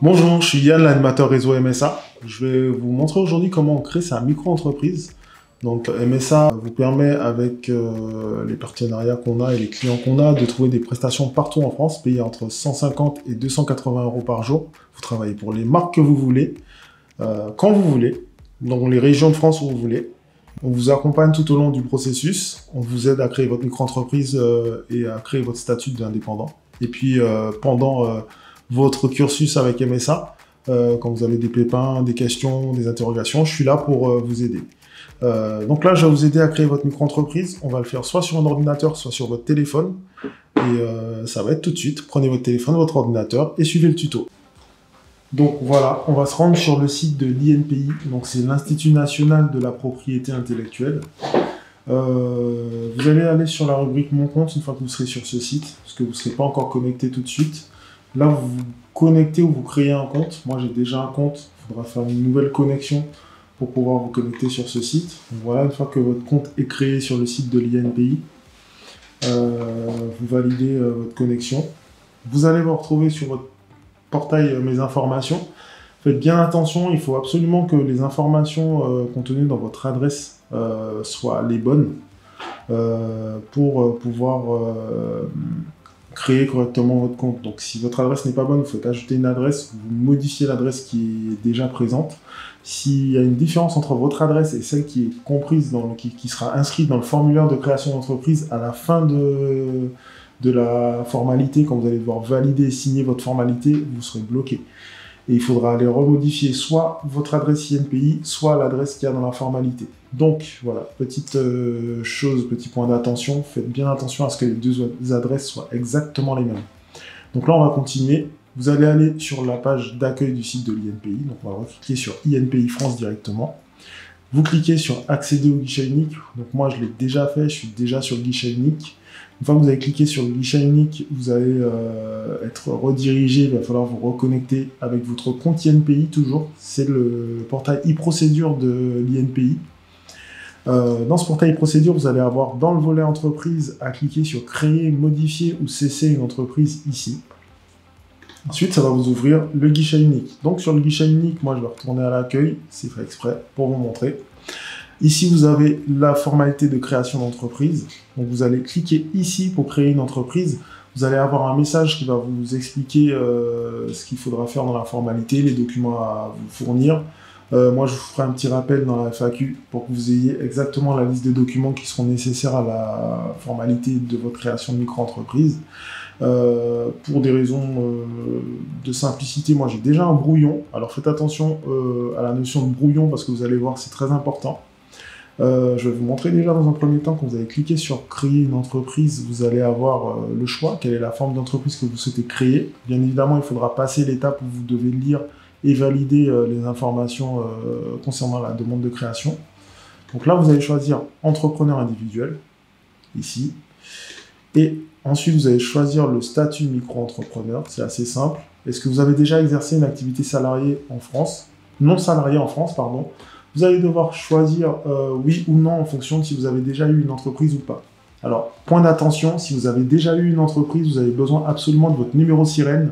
Bonjour, je suis Yann, l'animateur réseau MSA. Je vais vous montrer aujourd'hui comment on crée sa micro-entreprise. Donc MSA vous permet, avec les partenariats qu'on a et les clients qu'on a, de trouver des prestations partout en France, payées entre 150 et 280 euros par jour. Vous travaillez pour les marques que vous voulez, quand vous voulez, dans les régions de France où vous voulez. On vous accompagne tout au long du processus. On vous aide à créer votre micro-entreprise et à créer votre statut d'indépendant. Et puis pendant votre cursus avec MSA, quand vous avez des pépins, des questions, des interrogations, je suis là pour vous aider. Donc là, je vais vous aider à créer votre micro-entreprise. On va le faire soit sur un ordinateur, soit sur votre téléphone. Et ça va être tout de suite. Prenez votre téléphone, votre ordinateur et suivez le tuto. Donc voilà, on va se rendre sur le site de l'INPI. Donc c'est l'Institut National de la Propriété Intellectuelle. Vous allez aller sur la rubrique Mon compte une fois que vous serez sur ce site, parce que vous ne serez pas encore connecté tout de suite. Là, vous vous connectez ou vous créez un compte. Moi, j'ai déjà un compte. Il faudra faire une nouvelle connexion pour pouvoir vous connecter sur ce site. Donc voilà, une fois que votre compte est créé sur le site de l'INPI, vous validez votre connexion. Vous allez vous retrouver sur votre portail Mes informations. Faites bien attention, il faut absolument que les informations contenues dans votre adresse soient les bonnes pour pouvoir créer correctement votre compte. Donc si votre adresse n'est pas bonne, vous faites ajouter une adresse, vous modifiez l'adresse qui est déjà présente. S'il y a une différence entre votre adresse et celle qui est comprise, qui sera inscrite dans le formulaire de création d'entreprise à la fin de la formalité, quand vous allez devoir valider et signer votre formalité, vous serez bloqué. Et il faudra aller remodifier soit votre adresse INPI, soit l'adresse qu'il y a dans la formalité. Donc, voilà, petite chose, petit point d'attention, faites bien attention à ce que les deux adresses soient exactement les mêmes. Donc là, on va continuer. Vous allez aller sur la page d'accueil du site de l'INPI. Donc, on va cliquer sur INPI France directement. Vous cliquez sur accéder au guichet unique. Donc, moi, je l'ai déjà fait, je suis déjà sur le guichet unique. Une fois que vous avez cliqué sur le guichet unique, vous allez être redirigé, il va falloir vous reconnecter avec votre compte INPI toujours. C'est le portail e-procédure de l'INPI. Dans ce portail e-procédure, vous allez avoir dans le volet entreprise à cliquer sur créer, modifier ou cesser une entreprise ici. Ensuite, ça va vous ouvrir le guichet unique. Donc sur le guichet unique, moi je vais retourner à l'accueil, c'est fait exprès pour vous montrer. Ici, vous avez la formalité de création d'entreprise. Donc, vous allez cliquer ici pour créer une entreprise. Vous allez avoir un message qui va vous expliquer ce qu'il faudra faire dans la formalité, les documents à vous fournir. Moi, je vous ferai un petit rappel dans la FAQ pour que vous ayez exactement la liste des documents qui seront nécessaires à la formalité de votre création de micro-entreprise. Pour des raisons de simplicité, moi j'ai déjà un brouillon. Alors faites attention à la notion de brouillon parce que vous allez voir, c'est très important. Je vais vous montrer déjà dans un premier temps, quand vous allez cliquer sur créer une entreprise, vous allez avoir le choix, quelle est la forme d'entreprise que vous souhaitez créer. Bien évidemment, il faudra passer l'étape où vous devez lire et valider les informations concernant la demande de création. Donc là, vous allez choisir entrepreneur individuel, ici. Et ensuite, vous allez choisir le statut micro-entrepreneur, c'est assez simple. Est-ce que vous avez déjà exercé une activité salariée en France, non salariée en France, pardon. Vous allez devoir choisir oui ou non en fonction de si vous avez déjà eu une entreprise ou pas. Alors, point d'attention, si vous avez déjà eu une entreprise, vous avez besoin absolument de votre numéro sirène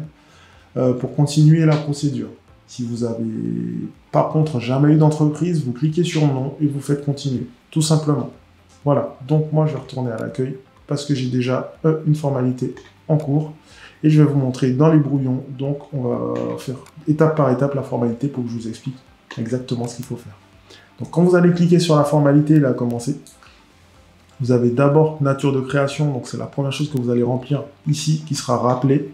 pour continuer la procédure. Si vous avez, par contre, jamais eu d'entreprise, vous cliquez sur non et vous faites continuer, tout simplement. Voilà, donc moi je vais retourner à l'accueil parce que j'ai déjà une formalité en cours et je vais vous montrer dans les brouillons. Donc, on va faire étape par étape la formalité pour que je vous explique exactement ce qu'il faut faire. Donc quand vous allez cliquer sur la formalité, là, commencer, vous avez d'abord nature de création, donc c'est la première chose que vous allez remplir ici, qui sera rappelée.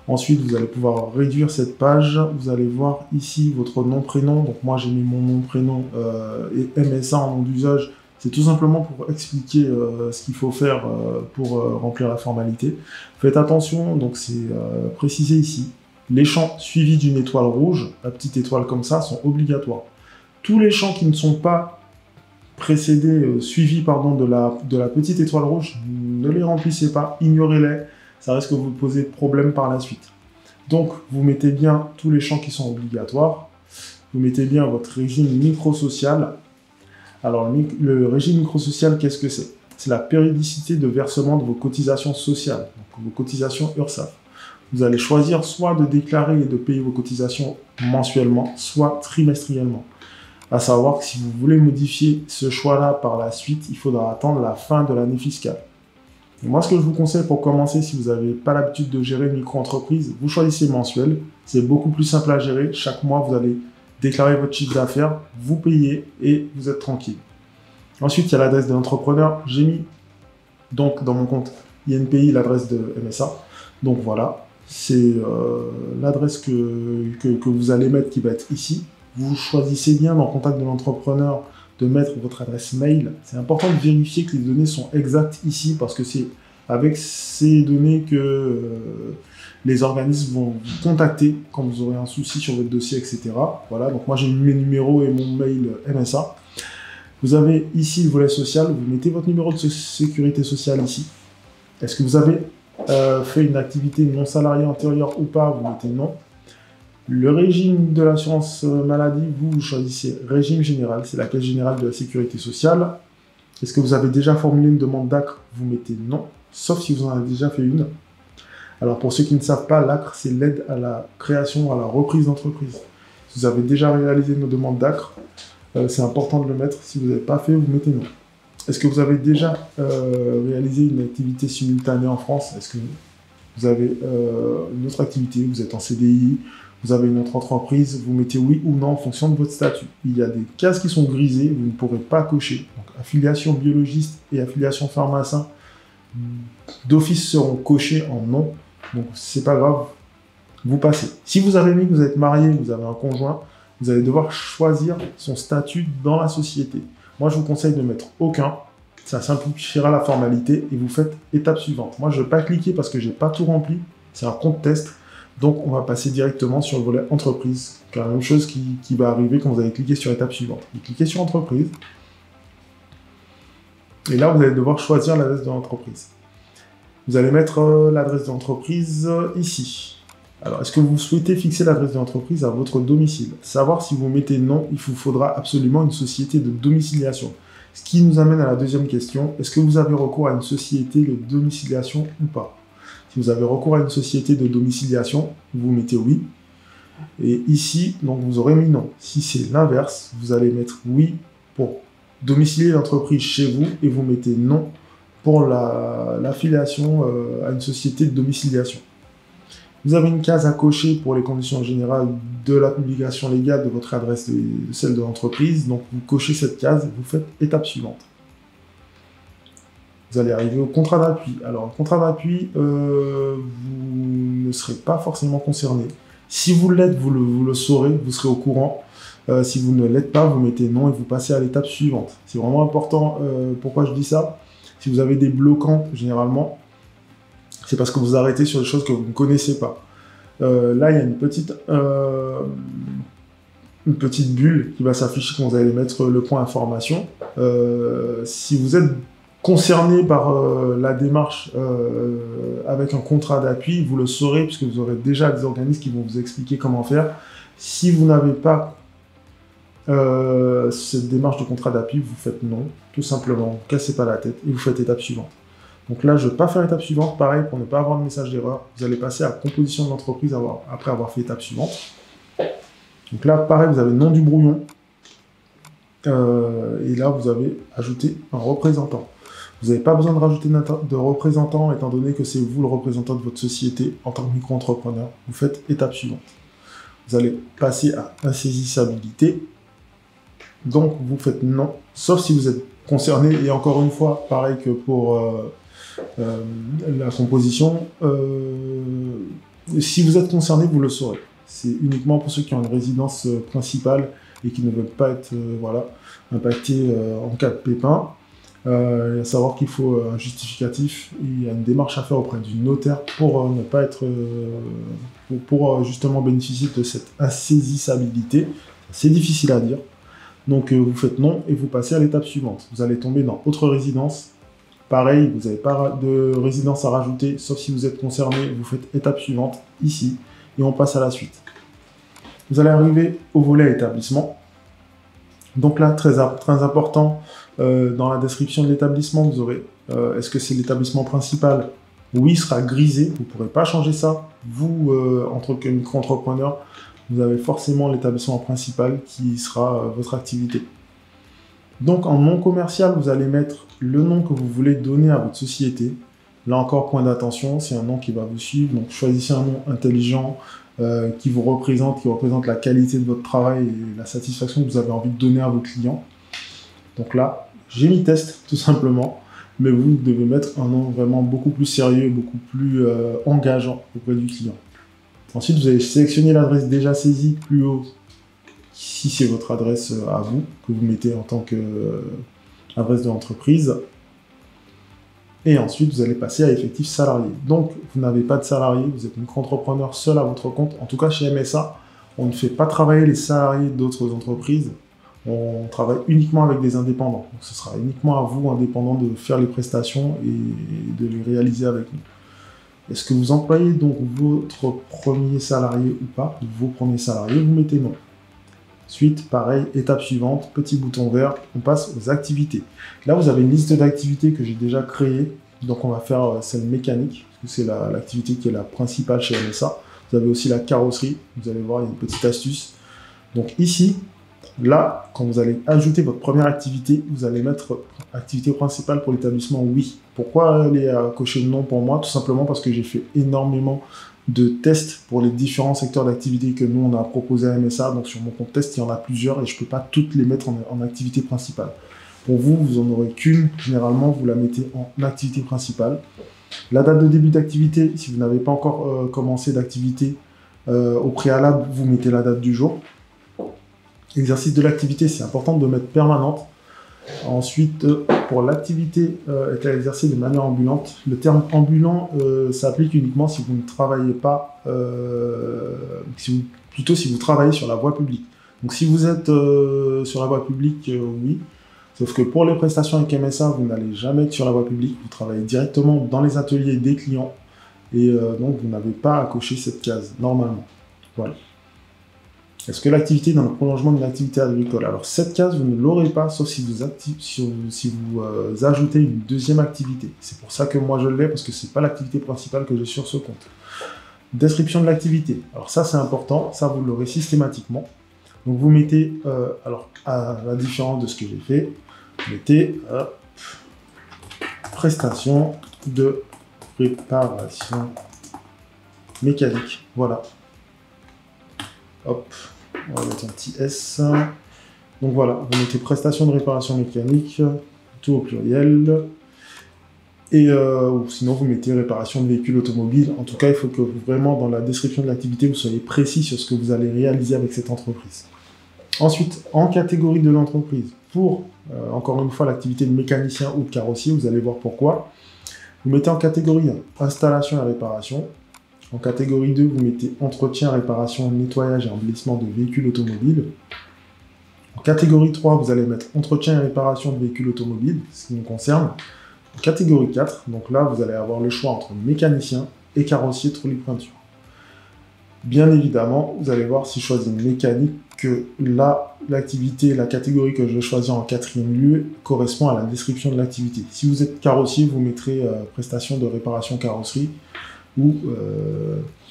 Ensuite, vous allez pouvoir réduire cette page, vous allez voir ici votre nom, prénom, donc moi j'ai mis mon nom, prénom et MSA en nom d'usage, c'est tout simplement pour expliquer ce qu'il faut faire pour remplir la formalité. Faites attention, donc c'est précisé ici, les champs suivis d'une étoile rouge, la petite étoile comme ça, sont obligatoires. Tous les champs qui ne sont pas précédés, suivis pardon, de la petite étoile rouge, ne les remplissez pas, ignorez-les, ça risque de vous poser problème par la suite. Donc, vous mettez bien tous les champs qui sont obligatoires, vous mettez bien votre régime microsocial. Alors, le régime microsocial, qu'est-ce que c'est? C'est la périodicité de versement de vos cotisations sociales, donc vos cotisations URSSAF. Vous allez choisir soit de déclarer et de payer vos cotisations mensuellement, soit trimestriellement. À savoir que si vous voulez modifier ce choix-là par la suite, il faudra attendre la fin de l'année fiscale. Et moi, ce que je vous conseille pour commencer, si vous n'avez pas l'habitude de gérer une micro-entreprise, vous choisissez mensuel. C'est beaucoup plus simple à gérer. Chaque mois, vous allez déclarer votre chiffre d'affaires, vous payez et vous êtes tranquille. Ensuite, il y a l'adresse de l'entrepreneur. J'ai mis donc dans mon compte INPI l'adresse de MSA. Donc voilà, c'est l'adresse que vous allez mettre qui va être ici. Vous choisissez bien dans le contact de l'entrepreneur de mettre votre adresse mail. C'est important de vérifier que les données sont exactes ici parce que c'est avec ces données que les organismes vont vous contacter quand vous aurez un souci sur votre dossier, etc. Voilà, donc moi j'ai mis mes numéros et mon mail MSA. Vous avez ici le volet social, vous mettez votre numéro de sécurité sociale ici. Est-ce que vous avez fait une activité non salariée antérieure ou pas? Vous mettez non. Le régime de l'assurance maladie, vous choisissez régime général, c'est la caisse générale de la sécurité sociale. Est-ce que vous avez déjà formulé une demande d'ACRE? Vous mettez non, sauf si vous en avez déjà fait une. Alors pour ceux qui ne savent pas, l'ACRE, c'est l'aide à la création, à la reprise d'entreprise. Si vous avez déjà réalisé nos demandes d'ACRE, c'est important de le mettre. Si vous n'avez pas fait, vous mettez non. Est-ce que vous avez déjà réalisé une activité simultanée en France? Est-ce que vous avez une autre activité? Vous êtes en CDI? Vous avez une autre entreprise, vous mettez oui ou non en fonction de votre statut. Il y a des cases qui sont grisées, vous ne pourrez pas cocher. Donc, affiliation biologiste et affiliation pharmacien d'office seront cochés en non. Donc, c'est pas grave, vous passez. Si vous avez mis que vous êtes marié, vous avez un conjoint, vous allez devoir choisir son statut dans la société. Moi, je vous conseille de mettre aucun. Ça simplifiera la formalité et vous faites étape suivante. Moi, je ne vais pas cliquer parce que je n'ai pas tout rempli. C'est un compte test. Donc, on va passer directement sur le volet entreprise. C'est la même chose qui va arriver quand vous allez cliquer sur étape suivante. Vous cliquez sur entreprise. Et là, vous allez devoir choisir l'adresse de l'entreprise. Vous allez mettre l'adresse de l'entreprise ici. Alors, est-ce que vous souhaitez fixer l'adresse de l'entreprise à votre domicile? Savoir si vous mettez non, il vous faudra absolument une société de domiciliation. Ce qui nous amène à la deuxième question. Est-ce que vous avez recours à une société de domiciliation ou pas? Si vous avez recours à une société de domiciliation, vous mettez oui. Et ici, donc vous aurez mis non. Si c'est l'inverse, vous allez mettre oui pour domicilier l'entreprise chez vous et vous mettez non pour l'affiliation à une société de domiciliation. Vous avez une case à cocher pour les conditions générales de la publication légale de votre adresse et de celle de l'entreprise. Donc vous cochez cette case et vous faites étape suivante. Vous allez arriver au contrat d'appui. Alors, le contrat d'appui, vous ne serez pas forcément concerné. Si vous l'êtes, vous le saurez, vous serez au courant. Si vous ne l'êtes pas, vous mettez non et vous passez à l'étape suivante. C'est vraiment important. Pourquoi je dis ça? Si vous avez des bloquants, généralement, c'est parce que vous arrêtez sur des choses que vous ne connaissez pas. Là, il y a une petite bulle qui va s'afficher quand vous allez mettre le point information. Si vous êtes concerné par la démarche avec un contrat d'appui, vous le saurez puisque vous aurez déjà des organismes qui vont vous expliquer comment faire. Si vous n'avez pas cette démarche de contrat d'appui, vous faites non, tout simplement, vous ne cassez pas la tête et vous faites étape suivante. Donc là, je ne vais pas faire étape suivante, pareil, pour ne pas avoir de message d'erreur. Vous allez passer à composition de l'entreprise après avoir fait étape suivante. Donc là, pareil, vous avez le nom du brouillon. Et là, vous avez ajouté un représentant. Vous n'avez pas besoin de rajouter de représentant, étant donné que c'est vous le représentant de votre société en tant que micro-entrepreneur. Vous faites étape suivante. Vous allez passer à insaisissabilité. Donc, vous faites non, sauf si vous êtes concerné. Et encore une fois, pareil que pour la composition, si vous êtes concerné, vous le saurez. C'est uniquement pour ceux qui ont une résidence principale et qui ne veulent pas être impactés en cas de pépin. À savoir qu'il faut un justificatif, il y a une démarche à faire auprès du notaire pour ne pas être, pour justement bénéficier de cette insaisissabilité. C'est difficile à dire. Donc vous faites non et vous passez à l'étape suivante. Vous allez tomber dans autre résidence. Pareil, vous n'avez pas de résidence à rajouter, sauf si vous êtes concerné. Vous faites étape suivante ici et on passe à la suite. Vous allez arriver au volet établissement. Donc là, très important, dans la description de l'établissement, vous aurez est-ce que c'est l'établissement principal Oui, il sera grisé, vous ne pourrez pas changer ça. Vous, en tant que micro-entrepreneur, vous avez forcément l'établissement principal qui sera votre activité. Donc, en nom commercial, vous allez mettre le nom que vous voulez donner à votre société. Là encore, point d'attention, c'est un nom qui va vous suivre. Donc, choisissez un nom intelligent qui vous représente, qui représente la qualité de votre travail et la satisfaction que vous avez envie de donner à vos clients. Donc là, j'ai mis test, tout simplement. Mais vous devez mettre un nom vraiment beaucoup plus sérieux, beaucoup plus engageant auprès du client. Ensuite, vous allez sélectionner l'adresse déjà saisie plus haut, si c'est votre adresse à vous, que vous mettez en tant qu'adresse de l'entreprise. Et ensuite, vous allez passer à effectif salarié. Donc, vous n'avez pas de salarié, vous êtes micro-entrepreneur seul à votre compte. En tout cas, chez MSA, on ne fait pas travailler les salariés d'autres entreprises. On travaille uniquement avec des indépendants. Donc, ce sera uniquement à vous, indépendants, de faire les prestations et de les réaliser avec nous. Est-ce que vous employez donc votre premier salarié ou pas? Vos premiers salariés, vous mettez non. Ensuite, pareil, étape suivante, petit bouton vert, on passe aux activités. Là, vous avez une liste d'activités que j'ai déjà créées. Donc, on va faire celle mécanique, parce que c'est l'activité qui est la principale chez MSA. Vous avez aussi la carrosserie. Vous allez voir, il y a une petite astuce. Donc ici, là, quand vous allez ajouter votre première activité, vous allez mettre activité principale pour l'établissement oui. Pourquoi elle est cochée non pour moi? Tout simplement parce que j'ai fait énormément de tests pour les différents secteurs d'activité que nous, on a proposé à MSA. Donc sur mon compte test, il y en a plusieurs et je ne peux pas toutes les mettre en activité principale. Pour vous, vous n'en aurez qu'une. Généralement, vous la mettez en activité principale. La date de début d'activité, si vous n'avez pas encore commencé d'activité au préalable, vous mettez la date du jour. Exercice de l'activité, c'est important de mettre permanente. Ensuite, pour l'activité est à exercer de manière ambulante, le terme ambulant s'applique uniquement si vous ne travaillez pas, plutôt si vous travaillez sur la voie publique. Donc si vous êtes sur la voie publique, oui. Sauf que pour les prestations avec MSA, vous n'allez jamais être sur la voie publique, vous travaillez directement dans les ateliers des clients et donc vous n'avez pas à cocher cette case, normalement. Voilà. Est-ce que l'activité est dans le prolongement de l'activité agricole? Alors cette case, vous ne l'aurez pas, sauf si vous ajoutez une deuxième activité. C'est pour ça que moi je l'ai, parce que ce n'est pas l'activité principale que j'ai sur ce compte. Description de l'activité. Alors ça c'est important, ça vous l'aurez systématiquement. Donc vous mettez, alors à la différence de ce que j'ai fait, vous mettez prestation de réparation mécanique. Voilà. Hop, on va mettre un petit S. Donc voilà, vous mettez prestation de réparation mécanique, tout au pluriel. Et sinon, vous mettez réparation de véhicules automobiles. En tout cas, il faut que vraiment, dans la description de l'activité, vous soyez précis sur ce que vous allez réaliser avec cette entreprise. Ensuite, en catégorie de l'entreprise, pour, encore une fois, l'activité de mécanicien ou de carrossier, vous allez voir pourquoi. Vous mettez en catégorie 1, installation et réparation. En catégorie 2, vous mettez entretien, réparation, nettoyage et embellissement de véhicules automobiles. En catégorie 3, vous allez mettre entretien et réparation de véhicules automobiles, ce qui nous concerne. En catégorie 4, donc là, vous allez avoir le choix entre mécanicien et carrossier trolling peinture. Bien évidemment, vous allez voir si je choisis une mécanique, que l'activité, la catégorie que je vais choisir en 4e lieu correspond à la description de l'activité. Si vous êtes carrossier, vous mettrez prestation de réparation carrosserie ou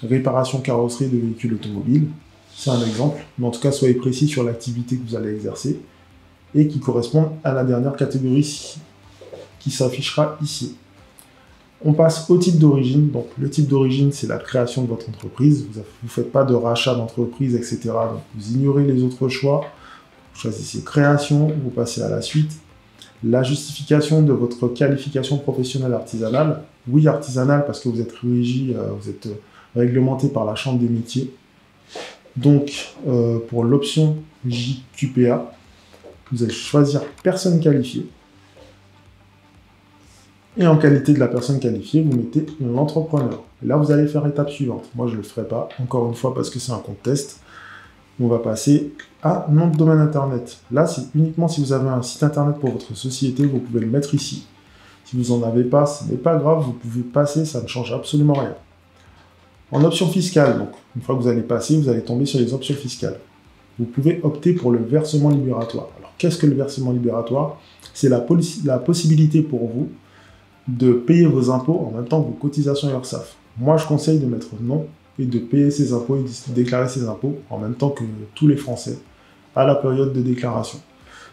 réparation carrosserie de véhicules automobiles. C'est un exemple, mais en tout cas, soyez précis sur l'activité que vous allez exercer et qui correspond à la dernière catégorie qui s'affichera ici. On passe au type d'origine. Donc, le type d'origine, c'est la création de votre entreprise. Vous ne faites pas de rachat d'entreprise, etc. Donc, vous ignorez les autres choix. Vous choisissez création, vous passez à la suite. La justification de votre qualification professionnelle artisanale. Oui, artisanale, parce que vous êtes régi, vous êtes réglementé par la Chambre des métiers. Donc, pour l'option JQPA, vous allez choisir personne qualifiée. Et en qualité de la personne qualifiée, vous mettez l'entrepreneur. Et là, vous allez faire l'étape suivante. Moi, je ne le ferai pas, encore une fois, parce que c'est un compte test. On va passer à nom de domaine internet. Là, c'est uniquement si vous avez un site internet pour votre société, vous pouvez le mettre ici. Si vous n'en avez pas, ce n'est pas grave, vous pouvez passer, ça ne change absolument rien. En option fiscale, donc, une fois que vous allez passer, vous allez tomber sur les options fiscales. Vous pouvez opter pour le versement libératoire. Alors, qu'est-ce que le versement libératoire? C'est la possibilité pour vous de payer vos impôts en même temps que vos cotisations URSSAF. Moi, je conseille de mettre non et de payer ses impôts et de déclarer ses impôts en même temps que tous les Français à la période de déclaration.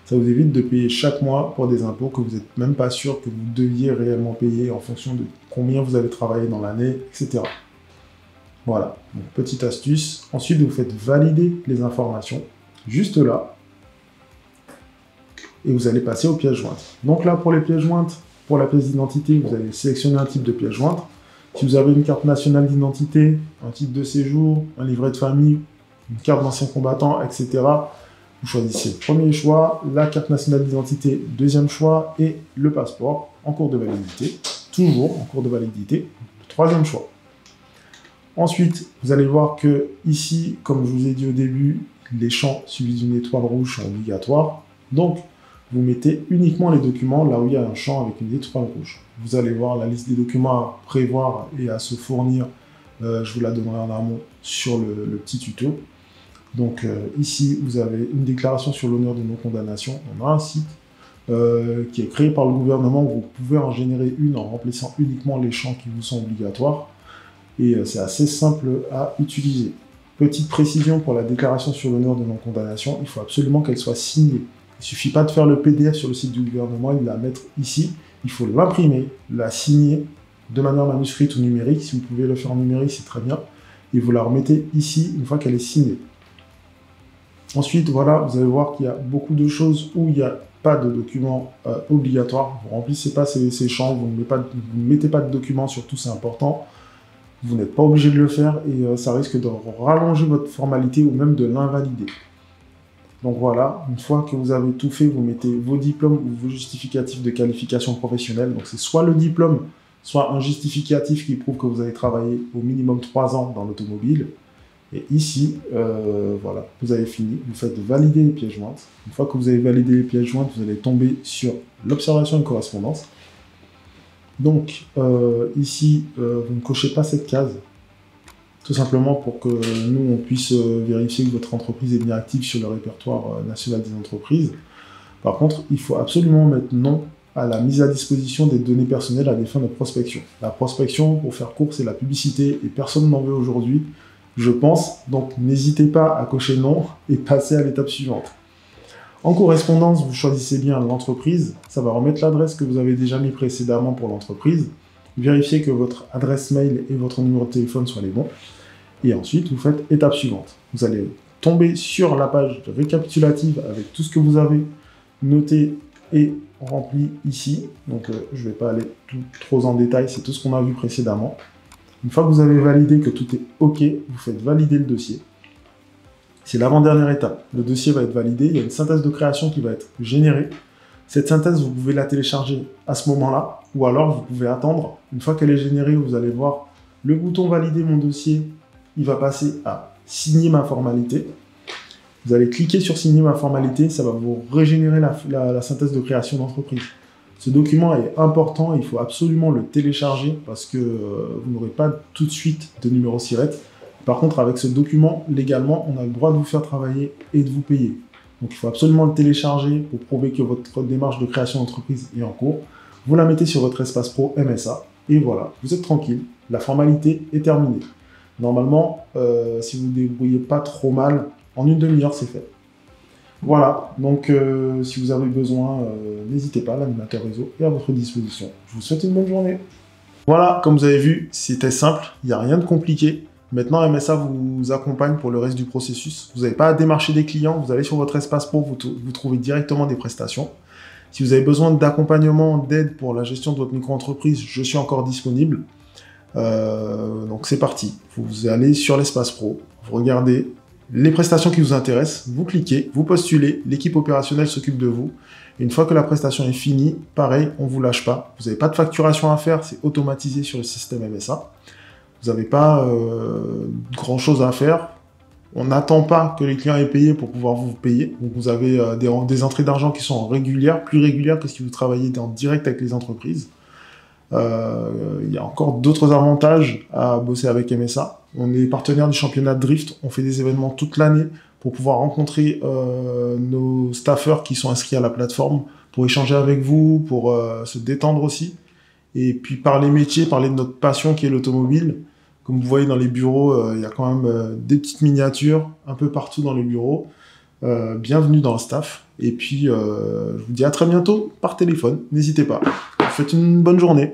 Ça vous évite de payer chaque mois pour des impôts que vous n'êtes même pas sûr que vous deviez réellement payer en fonction de combien vous avez travaillé dans l'année, etc. Voilà, donc petite astuce. Ensuite, vous faites valider les informations, juste là, et vous allez passer aux pièces jointes. Donc là, pour les pièces jointes, pour la pièce d'identité, vous allez sélectionner un type de pièce jointe. Si vous avez une carte nationale d'identité, un titre de séjour, un livret de famille, une carte d'ancien combattant, etc., vous choisissez le premier choix, la carte nationale d'identité, deuxième choix, et le passeport en cours de validité, toujours en cours de validité, le troisième choix. Ensuite, vous allez voir que ici, comme je vous ai dit au début, les champs suivis d'une étoile rouge sont obligatoires. Donc, vous mettez uniquement les documents là où il y a un champ avec une étoile rouge. Vous allez voir la liste des documents à prévoir et à se fournir. Je vous la donnerai en amont sur le petit tuto. Donc ici, vous avez une déclaration sur l'honneur de non-condamnation. On a un site qui est créé par le gouvernement où vous pouvez en générer une en remplissant uniquement les champs qui vous sont obligatoires. Et c'est assez simple à utiliser. Petite précision pour la déclaration sur l'honneur de non-condamnation, il faut absolument qu'elle soit signée. Il ne suffit pas de faire le PDF sur le site du gouvernement et de la mettre ici. Il faut l'imprimer, la signer de manière manuscrite ou numérique. Si vous pouvez le faire en numérique, c'est très bien. Et vous la remettez ici une fois qu'elle est signée. Ensuite, voilà, vous allez voir qu'il y a beaucoup de choses où il n'y a pas de documents obligatoires. Vous ne remplissez pas ces champs, vous ne mettez pas de documents, surtout c'est important. Vous n'êtes pas obligé de le faire et ça risque de rallonger votre formalité ou même de l'invalider. Donc voilà, une fois que vous avez tout fait, vous mettez vos diplômes ou vos justificatifs de qualification professionnelle. Donc c'est soit le diplôme, soit un justificatif qui prouve que vous avez travaillé au minimum 3 ans dans l'automobile. Et ici, voilà, vous avez fini. Vous faites valider les pièces jointes. Une fois que vous avez validé les pièces jointes, vous allez tomber sur l'observation de correspondance. Donc ici, vous ne cochez pas cette case. Tout simplement pour que nous, on puisse vérifier que votre entreprise est bien active sur le répertoire national des entreprises. Par contre, il faut absolument mettre non à la mise à disposition des données personnelles à des fins de prospection. La prospection, pour faire court, c'est la publicité et personne n'en veut aujourd'hui, je pense. Donc, n'hésitez pas à cocher non et passer à l'étape suivante. En correspondance, vous choisissez bien l'entreprise. Ça va remettre l'adresse que vous avez déjà mis précédemment pour l'entreprise. Vérifiez que votre adresse mail et votre numéro de téléphone soient les bons. Et ensuite, vous faites étape suivante. Vous allez tomber sur la page récapitulative avec tout ce que vous avez noté et rempli ici. Donc, je ne vais pas aller trop en détail, c'est tout ce qu'on a vu précédemment. Une fois que vous avez validé que tout est OK, vous faites valider le dossier. C'est l'avant-dernière étape. Le dossier va être validé, il y a une synthèse de création qui va être générée. Cette synthèse, vous pouvez la télécharger à ce moment-là, ou alors vous pouvez attendre. Une fois qu'elle est générée, vous allez voir le bouton « Valider mon dossier », il va passer à « Signer ma formalité ». Vous allez cliquer sur « Signer ma formalité », ça va vous régénérer la synthèse de création d'entreprise. Ce document est important, il faut absolument le télécharger parce que vous n'aurez pas tout de suite de numéro SIRET. Par contre, avec ce document, légalement, on a le droit de vous faire travailler et de vous payer. Donc, il faut absolument le télécharger pour prouver que votre démarche de création d'entreprise est en cours. Vous la mettez sur votre espace pro MSA et voilà, vous êtes tranquille. La formalité est terminée. Normalement, si vous ne vous débrouillez pas trop mal, en une demi-heure, c'est fait. Voilà, donc si vous avez besoin, n'hésitez pas, l'animateur réseau est à votre disposition. Je vous souhaite une bonne journée. Voilà, comme vous avez vu, c'était simple, il n'y a rien de compliqué. Maintenant, MSA vous accompagne pour le reste du processus. Vous n'avez pas à démarcher des clients, vous allez sur votre espace pro, vous trouvez directement des prestations. Si vous avez besoin d'accompagnement, d'aide pour la gestion de votre micro-entreprise, je suis encore disponible. Donc c'est parti, vous allez sur l'espace pro, vous regardez les prestations qui vous intéressent, vous cliquez, vous postulez, l'équipe opérationnelle s'occupe de vous. Et une fois que la prestation est finie, pareil, on ne vous lâche pas. Vous n'avez pas de facturation à faire, c'est automatisé sur le système MSA. Vous n'avez pas grand-chose à faire. On n'attend pas que les clients aient payé pour pouvoir vous payer. Donc vous avez des entrées d'argent qui sont régulières, plus régulières que si vous travaillez en direct avec les entreprises. Il y a encore d'autres avantages à bosser avec MSA. On est partenaire du championnat de drift, on fait des événements toute l'année pour pouvoir rencontrer nos staffeurs qui sont inscrits à la plateforme, pour échanger avec vous, pour se détendre aussi. Et puis parler métier, parler de notre passion qui est l'automobile. Comme vous voyez dans les bureaux, il y a quand même des petites miniatures un peu partout dans les bureaux. Bienvenue dans le staff. Et puis, je vous dis à très bientôt par téléphone. N'hésitez pas. Faites une bonne journée.